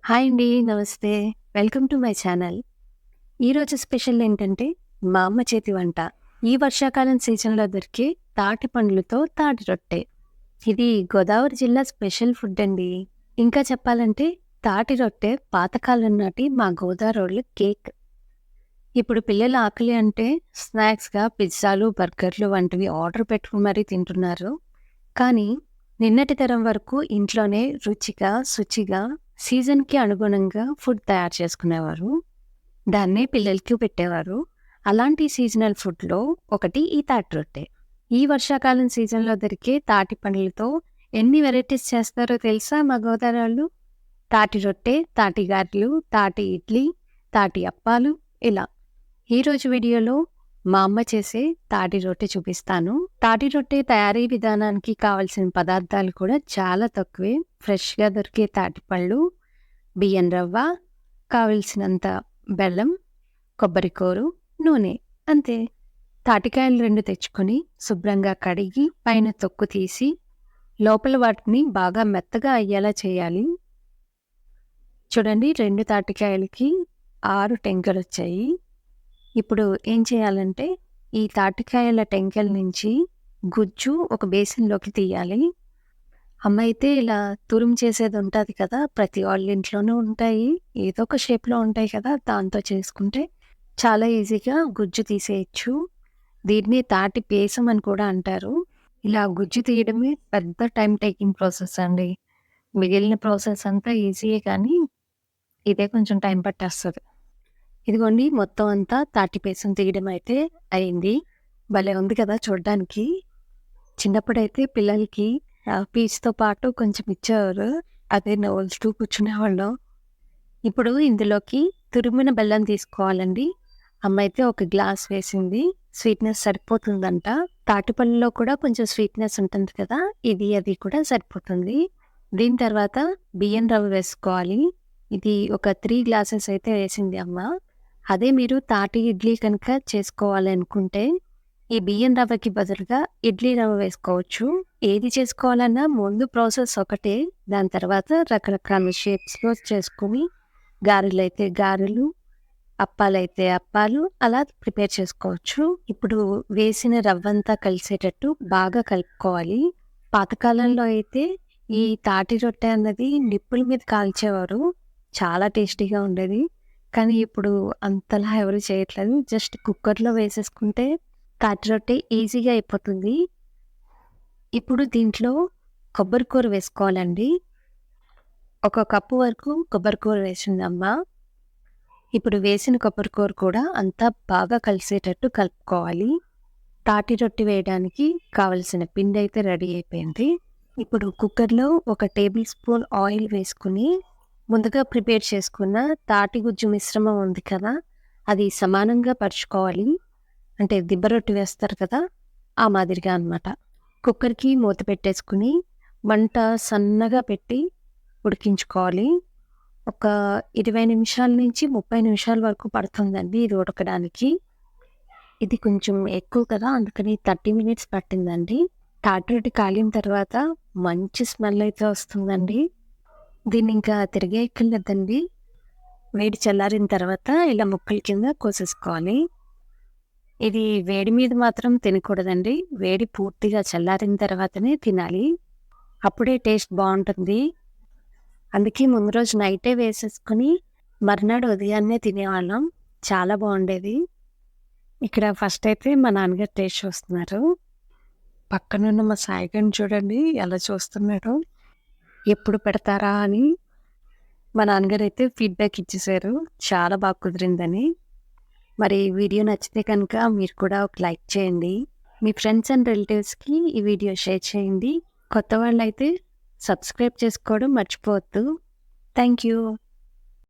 Hi అండి. నమస్తే. Welcome to my channel. ఈరోజు స్పెషల్ ఏంటంటే, మా అమ్మ చేతి వంట. ఈ వర్షాకాలం సీజన్‌లో దొరికే తాటి పండ్లతో తాటి రొట్టె. ఇది గోదావరి జిల్లా స్పెషల్ ఫుడ్ అండి. ఇంకా చెప్పాలంటే, తాటి రొట్టె పాతకాలం నాటి మా గోదావరోళ్ళ కేక్. ఇప్పుడు పిల్లల ఆకలి అంటే స్నాక్స్‌గా పిజ్జాలు, బర్గర్‌లు వంటివి ఆర్డర్ పెట్టుకొని మరీ తింటున్నారు. కానీ నిన్నటి తరం వరకు ఇంట్లోనే రుచిగా, శుచిగా, సీజన్‌కి అనుగుణంగా ఫుడ్ తయారు చేసుకునేవారు. దాన్నే పిల్లలకి పెట్టేవారు. అలాంటి సీజనల్ ఫుడ్‌లో ఒకటి ఈ తాటి రొట్టె. ఈ వర్షాకాలం సీజన్‌లో దొరికే తాటి పండ్లతో ఎన్ని వెరైటీస్ చేస్తారో తెలుసా మా గోదావరోళ్ళు? తాటి రొట్టె, తాటి గారెలు, తాటి ఇడ్లీ, తాటి అప్పాలు ఇలా. ఈరోజు వీడియోలో మా అమ్మ చేసే తాటి రొట్టె చూపిస్తాను. తాటి రొట్టె తయారీ విధానానికి కావలసిన పదార్థాలు కూడా చాలా తక్కువే. ఫ్రెష్‌గా దొరికే తాటిపళ్ళు, బియ్యం రవ్వ, కావలసినంత బెల్లం, కొబ్బరికూరు, నూనె అంతే. తాటికాయలు 2 తెచ్చుకొని శుభ్రంగా కడిగి పైన తొక్కు తీసి లోపల వాటిని బాగా మెత్తగా అయ్యేలా చేయాలి. చూడండి 2 తాటికాయలకి 6 టెంకలొచ్చాయి. ఇప్పుడు ఏం చేయాలంటే, ఈ తాటికాయల టెంకెల నుంచి గుజ్జు ఒక బేసిన్‌లోకి తీయాలి. అమ్మ అయితే ఇలా తురుము చేసేది ఉంటది కదా! ప్రతి వాళ్ళ ఇంట్లోనూ ఉంటాయి. ఏదో ఒక షేప్‌లో ఉంటాయి కదా! దాంతో చేసుకుంటే చాలా ఈజీగా గుజ్జు తీసేయొచ్చు. దీన్ని తాటి పేసం అని కూడా అంటారు. ఇలా గుజ్జు తీయడమే పెద్ద టైమ్ టేకింగ్ ప్రాసెస్ అండి. మిగిలిన ప్రాసెస్ అంతా ఈజీయే కానీ, ఇదే కొంచెం టైం పట్టేస్తది. ఇదిగోండి మొత్తం అంతా తాటి పేసం తీయడం అయితే అయింది. భలే ఉంది కదా చూడ్డానికి. చిన్నప్పుడైతే పిల్లలకి పీచుతో పాటు కొంచెం ఇచ్చేవారు. అదే నములుతూ కూర్చునేవాళ్ళం. ఇప్పుడు ఇందులోకి తురిమిన బెల్లం తీసుకోవాలండి. అమ్మ అయితే ఒక గ్లాస్ వేసింది. స్వీట్‌నెస్ సరిపోతుందంట. తాటిపళ్ళలో కూడా కొంచెం స్వీట్‌నెస్ ఉంటుంది కదా! అది కూడా సరిపోతుంది. దీని తర్వాత బియ్యం రవ్వ వేసుకోవాలి. ఇది ఒక 3 గ్లాసెస్ అయితే వేసింది అమ్మ. అదే మీరు తాటి ఇడ్లీ కనుక చేసుకోవాలి అనుకుంటే, ఈ బియ్యం రవ్వకి బదులుగా ఇడ్లీ రవ్వ వేసుకోవచ్చు. ఏది చేసుకోవాలన్నా ముందు ప్రాసెస్ ఒకటే. దాని తర్వాత రకరకాల షేప్స్‌లో చేసుకొని, గారెలైతే గారెలు, అప్పాలైతే అప్పాలు అలా ప్రిపేర్ చేసుకోవచ్చు. ఇప్పుడు వేసిన రవ్వంతా కలిసేటట్టు బాగా కలుపుకోవాలి. పాతకాలంలో అయితే ఈ తాటి రొట్టె అన్నది నిప్పుల మీద కాల్చేవారు. చాలా టేస్టీగా ఉండేది. కానీ ఇప్పుడు అంతలా ఎవరు చేయట్లేదు. జస్ట్ కుక్కర్‌లో వేసేసుకుంటే తాటి రొట్టె ఈజీగా అయిపోతుంది. ఇప్పుడు దీంట్లో కొబ్బరి కూర వేసుకోవాలండి. ఒక కప్పు వరకు కొబ్బరి కూర వేసిందమ్మ. ఇప్పుడు వేసిన కొబ్బరి కూర కూడా అంతా బాగా కలిసేటట్టు కలుపుకోవాలి. తాటి రొట్టె వేయడానికి కావలసిన పిండి అయితే రెడీ అయిపోయింది. ఇప్పుడు కుక్కర్‌లో ఒక టేబుల్ స్పూన్ ఆయిల్ వేసుకొని, ముందుగా ప్రిపేర్ చేసుకున్న తాటి గుజ్జు మిశ్రమం ఉంది కదా! అది సమానంగా పరుచుకోవాలి. అంటే దిబ్బ రొట్టె వేస్తారు కదా! ఆ మాదిరిగా అనమాట. కుక్కర్‌కి మూత పెట్టేసుకొని, మంట సన్నగా పెట్టి ఉడికించుకోవాలి. ఒక 20 నిమిషాల నుంచి 30 నిమిషాల వరకు పడుతుందండి ఇది ఉడకడానికి. ఇది కొంచెం ఎక్కువ కదా! అందుకని 30 మినిట్స్ పట్టిందండి. తాటి రొట్టె కాలిన తర్వాత మంచి స్మెల్ అయితే వస్తుందండి. దీన్నింకా తిరగేయక్కర్లేదండి. వేడి చల్లారిన తర్వాత ఇలా ముక్కల కింద కోసేసుకోవాలి. ఇది వేడి మీద మాత్రం తినకూడదండి. వేడి పూర్తిగా చల్లారిన తర్వాతనే తినాలి. అప్పుడే టేస్ట్ బావుంటుంది. అందుకే ముందు రోజు నైటే వేసేసుకొని మర్నాడు ఉదయాన్నే తినేవాళ్ళం. చాలా బావుండేది. ఇక్కడ ఫస్ట్ అయితే మా నాన్నగారు టేస్ట్ చూస్తున్నారు. పక్కనున్న మా సాయిగాడిని చూడండి ఎలా చూస్తున్నాడో. ఎప్పుడు పెడతారా అని. మా నాన్నగారైతే ఫీడ్‌బ్యాక్ ఇచ్చేసారు. చాలా బాగా కుదిరిందని. మరి వీడియో నచ్చితే కనుక మీరు కూడా ఒక లైక్ చేయండి. మీ ఫ్రెండ్స్ అండ్ రిలేటివ్స్‌కి ఈ వీడియో షేర్ చేయండి. కొత్త వాళ్ళైతే సబ్స్క్రైబ్ చేసుకోవడం మర్చిపోవద్దు. Thank you.